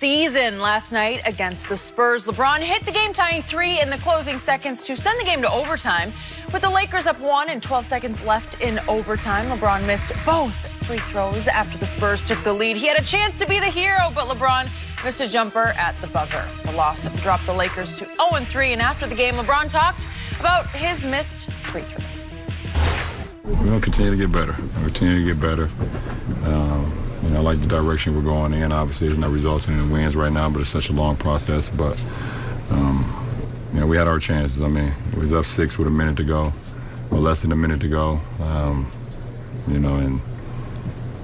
season last night against the Spurs. LeBron hit the game-tying three in the closing seconds to send the game to overtime. With the Lakers up 1 and 12 seconds left in overtime, LeBron missed both free throws after the Spurs took the lead. He had a chance to be the hero, but LeBron missed a jumper at the buzzer. The loss dropped the Lakers to 0-3, and after the game, LeBron talked about his missed free throws. We're going to continue to get better. I like the direction we're going in. Obviously, it's not resulting in wins right now, but it's such a long process. But, we had our chances. I mean, it was up 6 with a minute to go, or less than a minute to go, and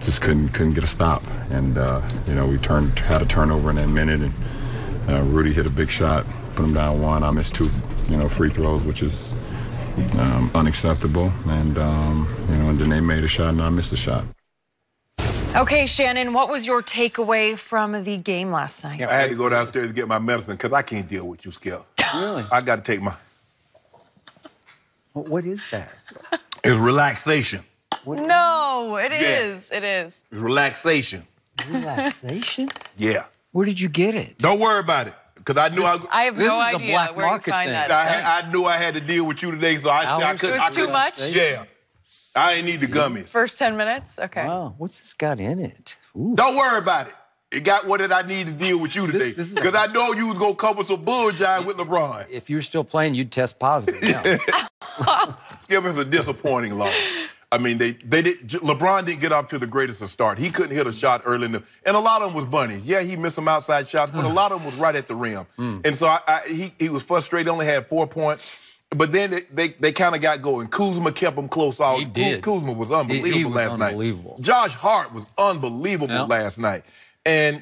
just couldn't get a stop. And, we had a turnover in that minute, and Rudy hit a big shot, put him down 1. I missed 2, free throws, which is unacceptable. And then they made a shot, and I missed a shot. Okay, Shannon, what was your takeaway from the game last night? I had to go downstairs to get my medicine because I can't deal with you, Skip. Really? I got to take my... What is that? It's relaxation. No, it is. It is. It's relaxation. Relaxation? Yeah. Where did you get it? Don't worry about it. Because I knew I have no idea a black where market you find thing. that. I knew I had to deal with you today, so I couldn't. It was too much? Yeah. I ain't need the gummies. First 10 minutes? Okay. Wow, what's this got in it? Ooh. Don't worry about it. It got what did I need to deal with you today. Because I know you was going to come with some bullshit with LeBron. If you were still playing, you'd test positive now. Skip is a disappointing loss. I mean, LeBron didn't get off to the greatest of start. He couldn't hit a shot early in and a lot of them was bunnies. Yeah, he missed some outside shots, but a lot of them was right at the rim. And so he was frustrated, only had 4 points. But then they kind of got going. Kuzma kept him close all. He did. Kuzma was unbelievable last unbelievable. night. Josh Hart was unbelievable last night. And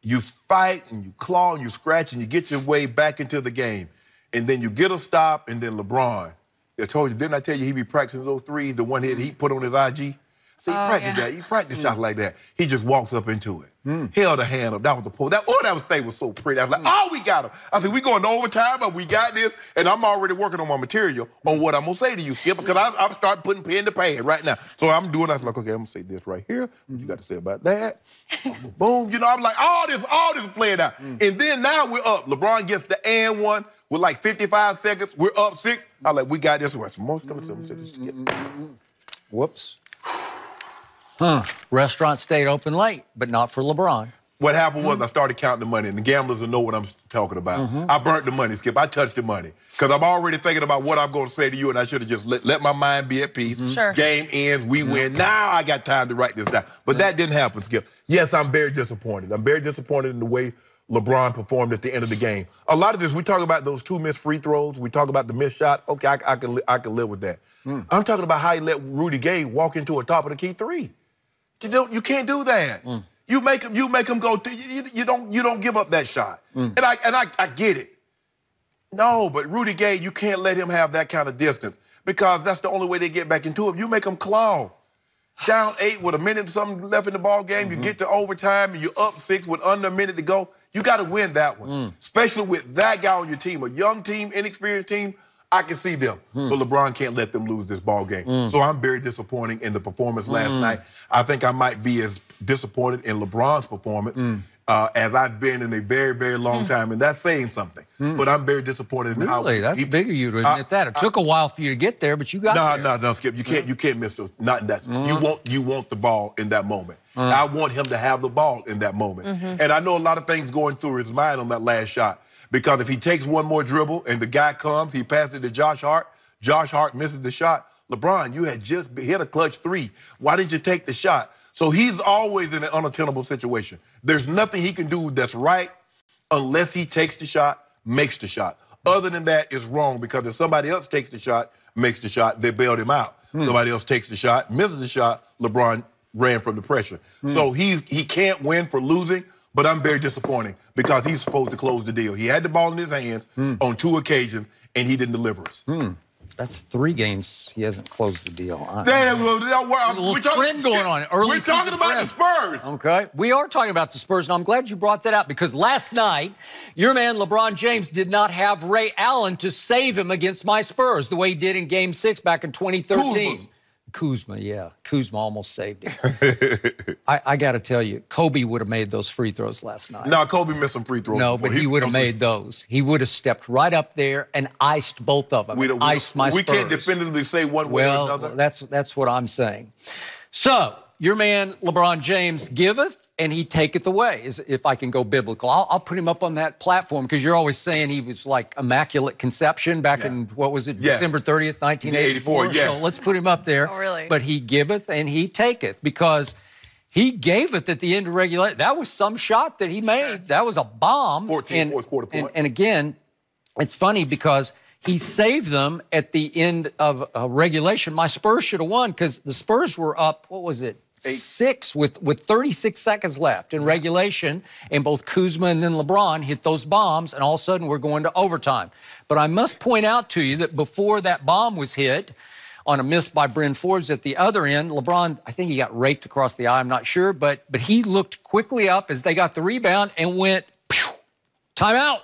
you fight and you claw and you scratch and you get your way back into the game. And then you get a stop, and then LeBron. I told you, didn't I tell you he be practicing those threes, the one he put on his IG? See, he practiced that. He practiced shots like that. He just walks up into it. Held a hand up. That was the pull. That thing was so pretty. I was like, we got him. I said, we going to overtime, but we got this. And I'm already working on my material on what I'm going to say to you, Skip, because I'm starting putting pen to pad right now. So I'm doing, I was like, okay, I'm going to say this right here. What you got to say about that? Boom. I'm like, all this playing out. And then now we're up. LeBron gets the and one with like 55 seconds. We're up 6. I'm like, we got this. Skip. Whoops. Restaurant stayed open late, but not for LeBron. What happened was I started counting the money, and the gamblers will know what I'm talking about. I burnt the money, Skip. I touched the money. Because I'm already thinking about what I'm going to say to you, and I should have just let my mind be at peace. Sure. Game ends, we win. Now I got time to write this down. But that didn't happen, Skip. Yes, I'm very disappointed. I'm very disappointed in the way LeBron performed at the end of the game. A lot of this, we talk about those 2 missed free throws. We talk about the missed shot. Okay, I can live with that. I'm talking about how he let Rudy Gay walk into a top of the key 3. You can't do that. You make him go. You don't give up that shot. And I get it. No, but Rudy Gay, you can't let him have that kind of distance because that's the only way they get back into it. You make him claw. Down 8 with a minute and something left in the ball game. You get to overtime and you're up 6 with under a minute to go. You got to win that one, especially with that guy on your team, a young team, inexperienced team. I can see them, but LeBron can't let them lose this ball game. So I'm very disappointed in the performance last night. I think I might be as disappointed in LeBron's performance as I've been in a very, very long time, and that's saying something. But I'm very disappointed in how that's big of you to admit that. It took a while for you to get there, but you got there. No, Skip. You can't miss those. Not in that. You want the ball in that moment. I want him to have the ball in that moment. And I know a lot of things going through his mind on that last shot. Because if he takes one more dribble and the guy comes, he passes it to Josh Hart. Josh Hart misses the shot. LeBron, you had just hit a clutch 3. Why did you take the shot? So he's always in an unattainable situation. There's nothing he can do that's right unless he takes the shot, makes the shot. Other than that, it's wrong because if somebody else takes the shot, makes the shot, they bailed him out. Somebody else takes the shot, misses the shot, LeBron ran from the pressure. So he can't win for losing. But I'm very disappointed because he's supposed to close the deal. He had the ball in his hands on 2 occasions, and he didn't deliver us. That's 3 games he hasn't closed the deal. There's a little trend going on. We're talking about the Spurs. Okay. We are talking about the Spurs, and I'm glad you brought that up because last night, your man LeBron James did not have Ray Allen to save him against my Spurs the way he did in Game 6 back in 2013. Kuzma, yeah. Kuzma almost saved it. I got to tell you, Kobe would have made those free throws last night. No, Kobe missed some free throws. No, but he would have made those. He would have stepped right up there and iced both of them. Iced my Spurs. We can't definitively say one way or another. That's what I'm saying. So, your man, LeBron James, giveth and he taketh away, if I can go biblical. I'll put him up on that platform because you're always saying he was like immaculate conception back in, what was it, December 30th, 1984? Yeah. So let's put him up there. Oh, really? But he giveth and he taketh because he gaveth at the end of regulation. That was some shot that he made. That was a bomb. 14 fourth quarter point. And again, it's funny because he saved them at the end of regulation. My Spurs should have won because the Spurs were up, what was it? 6 with 36 seconds left in regulation, and both Kuzma and then LeBron hit those bombs, and all of a sudden we're going to overtime. But I must point out to you that before that bomb was hit on a miss by Bryn Forbes at the other end, LeBron, I think he got raked across the eye, I'm not sure, but he looked quickly up as they got the rebound and went, pew, timeout,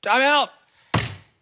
timeout.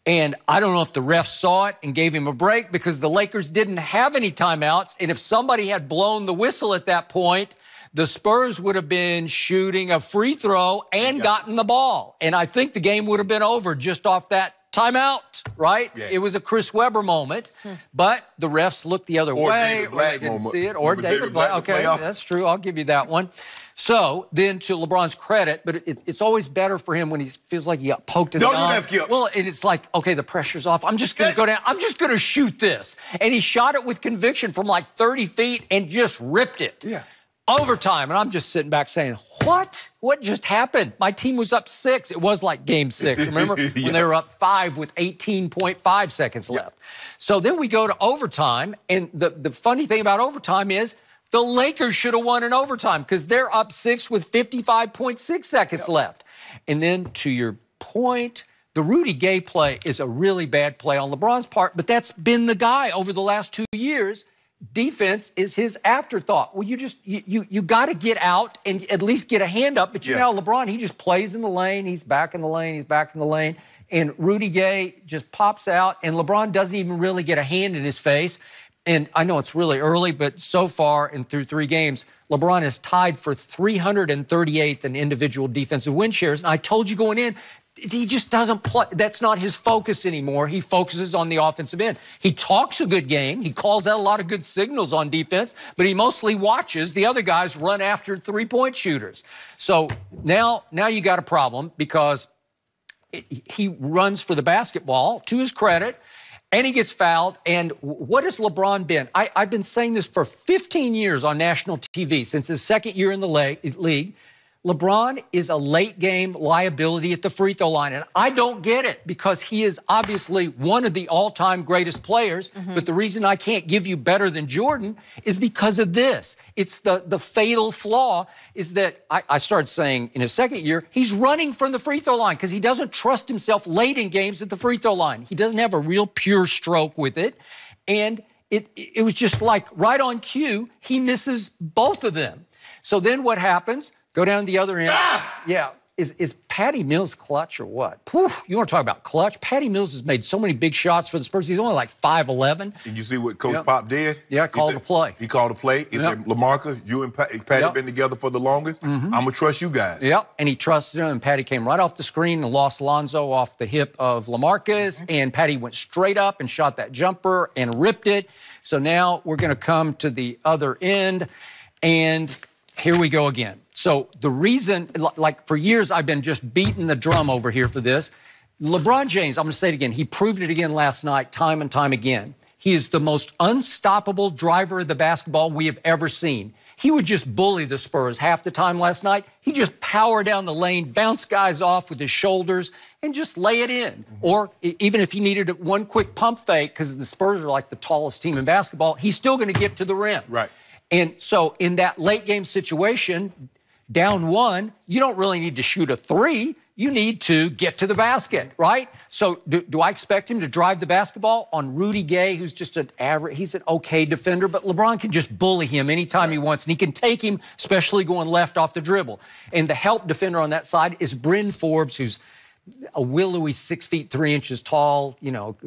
And I don't know if the ref saw it and gave him a break because the Lakers didn't have any timeouts. And if somebody had blown the whistle at that point, the Spurs would have been shooting a free throw and gotten the ball. And I think the game would have been over just off that timeout, right? Yeah. It was a Chris Webber moment, but the refs looked the other way. David Black or they didn't moment. see it. Or David Black. Okay, that's true. I'll give you that one. So then to LeBron's credit, but it's always better for him when he feels like he got poked in the eye. Don't do that, Skip. Well, and it's like, okay, the pressure's off. I'm just going to go down. I'm just going to shoot this. And he shot it with conviction from like 30 feet and just ripped it. Yeah. Overtime. And I'm just sitting back saying, what? What just happened? My team was up 6. It was like game 6. Remember when they were up 5 with 18.5 seconds left. So then we go to overtime. And the funny thing about overtime is the Lakers should have won in overtime because they're up 6 with 55.6 seconds left. And then to your point, the Rudy Gay play is a really bad play on LeBron's part, but that's been the guy over the last 2 years. Defense is his afterthought. Well, you got to get out and at least get a hand up. But you know, LeBron, he just plays in the lane. He's back in the lane. He's back in the lane. And Rudy Gay just pops out, and LeBron doesn't even really get a hand in his face. And I know it's really early, but so far and through 3 games, LeBron is tied for 338th in individual defensive win shares. And I told you going in, he just doesn't play. That's not his focus anymore. He focuses on the offensive end. He talks a good game. He calls out a lot of good signals on defense, but he mostly watches the other guys run after three-point shooters. So now you got a problem because he runs for the basketball, to his credit, and he gets fouled. And what has LeBron been? I've been saying this for 15 years on national TV, since his second year in the league. LeBron is a late-game liability at the free throw line, and I don't get it because he is obviously one of the all-time greatest players, but the reason I can't give you better than Jordan is because of this. It's the fatal flaw is that I started saying in his second year, he's running from the free throw line because he doesn't trust himself late in games at the free throw line. He doesn't have a real pure stroke with it, and it was just like right on cue, he misses both of them. So then what happens? Go down the other end. Yeah. Is Patty Mills clutch or what? Poof, you want to talk about clutch? Patty Mills has made so many big shots for the Spurs. He's only like 5'11". And you see what Coach Pop did? Yeah, called a play. He called a play. He said, LaMarcus, you and Patty have been together for the longest. I'm going to trust you guys. Yep, and he trusted him, and Patty came right off the screen and lost Lonzo off the hip of LaMarcus, and Patty went straight up and shot that jumper and ripped it. So now we're going to come to the other end, and here we go again. So the reason, like for years, I've been just beating the drum over here for this. LeBron James, I'm going to say it again, he proved it again last night, time and time again. He is the most unstoppable driver of the basketball we have ever seen. He would just bully the Spurs half the time last night. He just power down the lane, bounce guys off with his shoulders, and just lay it in. Or even if he needed one quick pump fake, because the Spurs are like the tallest team in basketball, he's still going to get to the rim. Right. And so in that late game situation, down 1, you don't really need to shoot a 3. You need to get to the basket, right? So do I expect him to drive the basketball on Rudy Gay, who's just an average, he's an okay defender, but LeBron can just bully him anytime he wants, and he can take him, especially going left off the dribble. And the help defender on that side is Bryn Forbes, who's a Will Louis, 6 feet 3 inches tall, you know,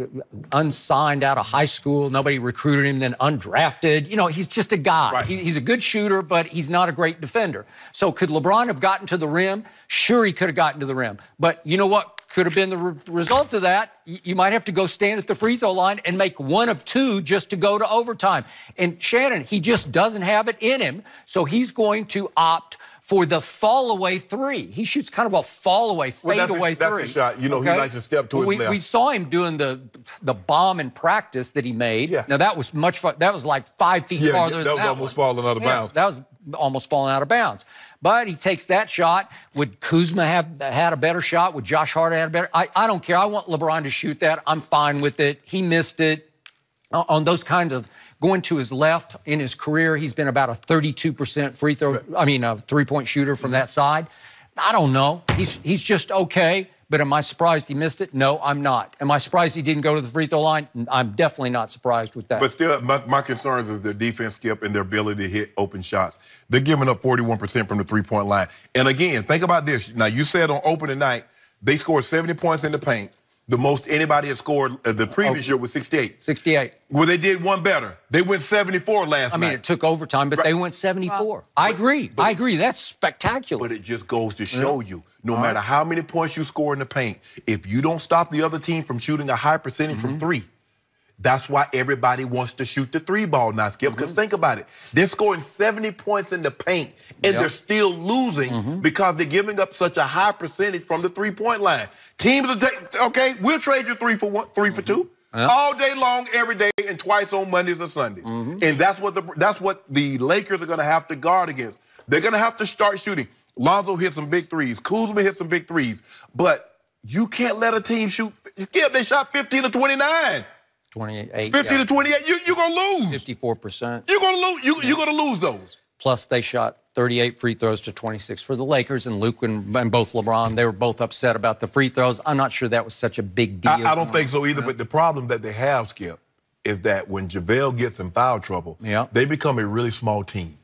unsigned out of high school. Nobody recruited him, then undrafted. You know, he's just a guy. Right. He's a good shooter, but he's not a great defender. So could LeBron have gotten to the rim? Sure, he could have gotten to the rim. But you know what could have been the result of that? You might have to go stand at the free throw line and make one of two just to go to overtime. And Shannon, he just doesn't have it in him, so he's going to opt for the fall-away three. He shoots kind of a fall-away, fade-away three. That's a shot. You know, he likes to step to his left. We saw him doing the bomb in practice that he made. Yeah. Now, that was much fun. That was like 5 feet farther than that. That was almost falling out of bounds. That was almost falling out of bounds. But he takes that shot. Would Kuzma have had a better shot? Would Josh Hart have had a better? I don't care. I want LeBron to shoot that. I'm fine with it. He missed it. On those kinds of going to his left in his career, he's been about a 32% free throw, a three-point shooter from that side. I don't know. He's just okay. But am I surprised he missed it? No, I'm not. Am I surprised he didn't go to the free throw line? I'm definitely not surprised with that. But still, my concerns is their defense, Skip, and their ability to hit open shots. They're giving up 41% from the three-point line. And again, think about this. Now, you said on opening night, they scored 70 points in the paint. The most anybody had scored the previous year was 68. 68. Well, they did one better. They went 74 last night. I mean, it took overtime, but they went 74. Wow. I agree. That's spectacular. But it just goes to show you, no matter how many points you score in the paint, if you don't stop the other team from shooting a high percentage from three, that's why everybody wants to shoot the three ball now, Skip. Because think about it. They're scoring 70 points in the paint, and they're still losing because they're giving up such a high percentage from the three-point line. Teams will take, okay, we'll trade you three for two. All day long, every day, and twice on Mondays and Sundays. And that's what the Lakers are going to have to guard against. They're going to have to start shooting. Lonzo hit some big threes. Kuzma hit some big threes. But you can't let a team shoot. Skip, they shot 15 to 29. 28. 50 to 28. You're going to lose. 54%. You're going to lose. You're going to lose those. Plus, they shot 38 free throws to 26 for the Lakers, and Luke and both LeBron, they were both upset about the free throws. I'm not sure that was such a big deal. I don't think so either, but the problem that they have, Skip, is that when JaVale gets in foul trouble, they become a really small team,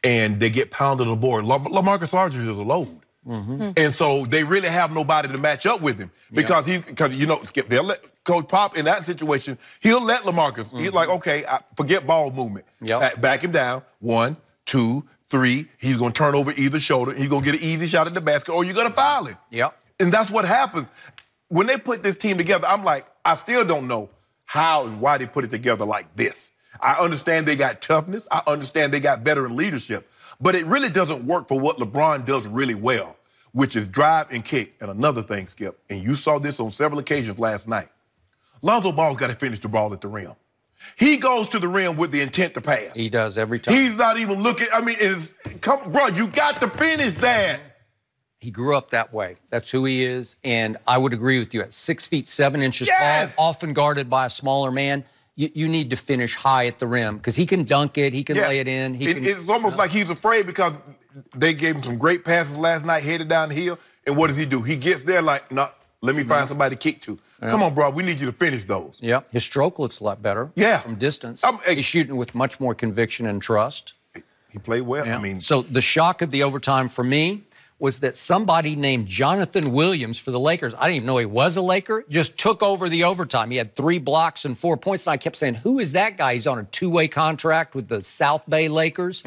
and they get pounded on the board. LaMarcus Aldridge is a load. And so they really have nobody to match up with him because Skip, they'll let Coach Pop in that situation, he'll let LaMarcus. He's like, okay, forget ball movement. Back him down. 1, 2, 3. He's going to turn over either shoulder. He's going to get an easy shot at the basket, or you're going to foul him. And that's what happens. When they put this team together, I'm like, I still don't know how and why they put it together like this. I understand they got toughness. I understand they got veteran leadership. But it really doesn't work for what LeBron does really well, which is drive and kick. And another thing, Skip, and you saw this on several occasions last night, Lonzo Ball's got to finish the ball at the rim. He goes to the rim with the intent to pass. He does every time. He's not even looking. I mean, bro, you got to finish that. He grew up that way. That's who he is. And I would agree with you. At 6 feet 7 inches tall, often guarded by a smaller man, you need to finish high at the rim because he can dunk it. He can lay it in. It's almost like he's afraid because they gave him some great passes last night, headed down the hill. And what does he do? He gets there like, no, let me find somebody to kick to. Come on, bro. We need you to finish those. His stroke looks a lot better from distance. He's shooting with much more conviction and trust. He played well. I mean, so the shock of the overtime for me was that somebody named Jonathan Williams for the Lakers, I didn't even know he was a Laker, just took over the overtime. He had 3 blocks and 4 points, and I kept saying, who is that guy? He's on a 2-way contract with the South Bay Lakers,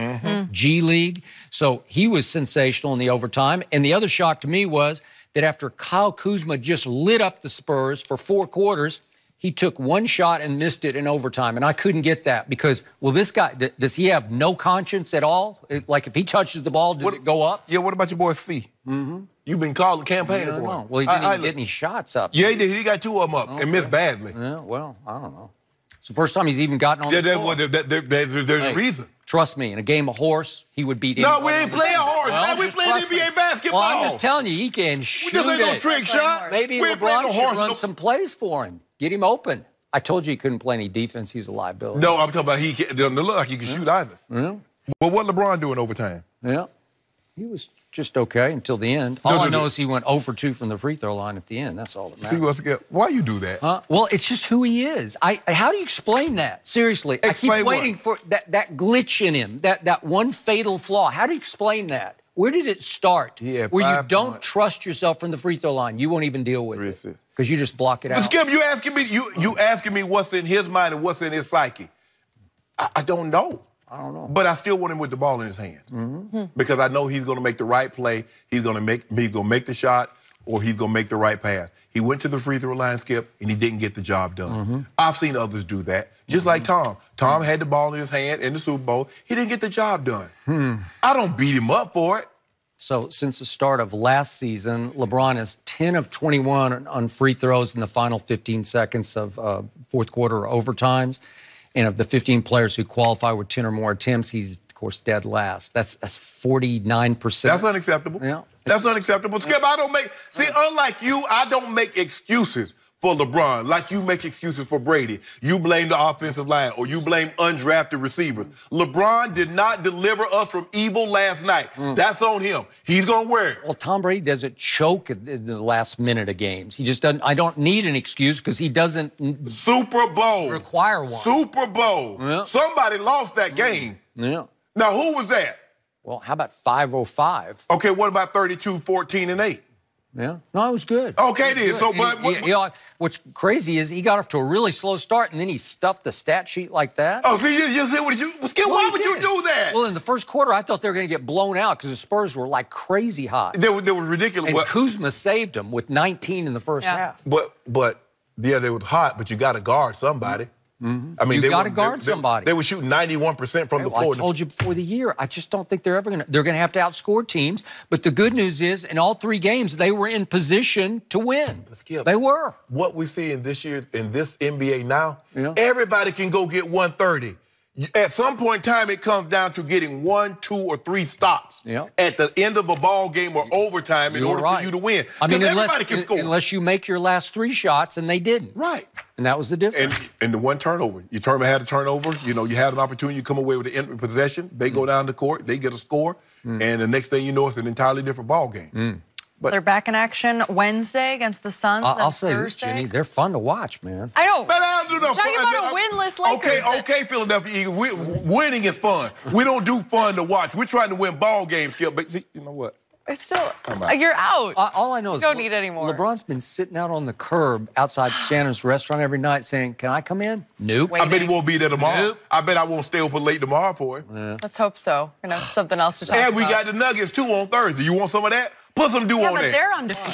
G League. So he was sensational in the overtime. And the other shock to me was that after Kyle Kuzma just lit up the Spurs for 4 quarters, he took 1 shot and missed it in overtime. And I couldn't get that because, well, this guy, does he have no conscience at all? Like, if he touches the ball, does it go up? Yeah, what about your boy Fee? You've been campaigning for him. Well, he didn't even get any shots up. Yeah, he did. He got 2 of them up and missed badly. Yeah, well, I don't know. It's the first time he's even gotten on the floor. There's a reason. Trust me, in a game of horse, he would beat him. No, we ain't playing horse. Well, we playing NBA basketball. Well, I'm just telling you, he can shoot it. Ain't no trick shot. Maybe LeBron should run some plays for him. Get him open. I told you he couldn't play any defense. He was a liability. No, I'm talking about he doesn't look like he can shoot either. But what LeBron doing overtime? He was just okay until the end. All I know is he went 0 for 2 from the free throw line at the end. That's all that matters. Why you do that? Well, it's just who he is. How do you explain that? Seriously, I keep waiting for that glitch in him, that one fatal flaw. How do you explain that? Where did it start? Yeah, where you don't trust yourself from the free throw line. You won't even deal with it because you just block it out. But Skip, you asking me what's in his mind and what's in his psyche. I don't know. I don't know. But I still want him with the ball in his hands because I know he's going to make the right play. He's going to make the shot, or he's going to make the right pass. He went to the free throw line, Skip, and he didn't get the job done. I've seen others do that, just like Tom. Tom had the ball in his hand in the Super Bowl. He didn't get the job done. I don't beat him up for it. So since the start of last season, LeBron is 10 of 21 on free throws in the final 15 seconds of fourth quarter overtimes. And of the 15 players who qualify with 10 or more attempts, he's, of course, dead last. That's 49%. That's unacceptable. Yeah. That's unacceptable. Skip, unlike you, I don't make excuses for LeBron like you make excuses for Brady. You blame the offensive line or you blame undrafted receivers. LeBron did not deliver us from evil last night. That's on him. He's going to wear it. Well, Tom Brady doesn't choke in the last minute of games. He just doesn't. I don't need an excuse because he doesn't Super Bowl. require one. Super Bowl. Yeah. Somebody lost that game. Yeah. Now, who was that? Well, how about 505? Okay, what about 32, 14, and 8? Yeah. No, it was good. Okay, then. So, what's crazy is he got off to a really slow start, and then he stuffed the stat sheet like that. Oh, see, you see what you... Skip, why would you do that? Well, in the first quarter, I thought they were going to get blown out because the Spurs were like crazy hot. They were ridiculous. And Kuzma saved them with 19 in the first half. But yeah, they were hot, but you got to guard somebody. I mean, you got to guard somebody. They were shooting 91% from the floor. I told you before the year, I just don't think they're going to have to outscore teams. But the good news is, in all 3 games, they were in position to win. Skip, they were. What we see in this NBA now, everybody can go get 130. At some point in time, it comes down to getting 1, 2, or 3 stops at the end of a ball game or overtime in order for you to win. I mean, everybody can score. Unless you make your last 3 shots, and they didn't. Right. And that was the difference. And the one turnover. Your team had a turnover. You know, you had an opportunity to come away with the possession. They go down the court. They get a score. And the next thing you know, it's an entirely different ball game. But they're back in action Wednesday against the Suns. I'll say this, Jenny, they're fun to watch, man. I know. But I don't do no talking about a winless Lakers. Okay, Philadelphia Eagles. Winning is fun. We don't do fun to watch. We're trying to win ball games, Skip. But see, you know what? It's still, you're out. All I know is you don't need any more. LeBron's been sitting out on the curb outside Shannon's restaurant every night saying, "Can I come in?" Nope. I bet he won't be there tomorrow. Nope. I bet I won't stay open late tomorrow for him. Yeah. Let's hope so. We're going to have something else to talk about. And we got the Nuggets, too, on Thursday. You want some of that? Put some dew on that. Yeah, but they're undefeated.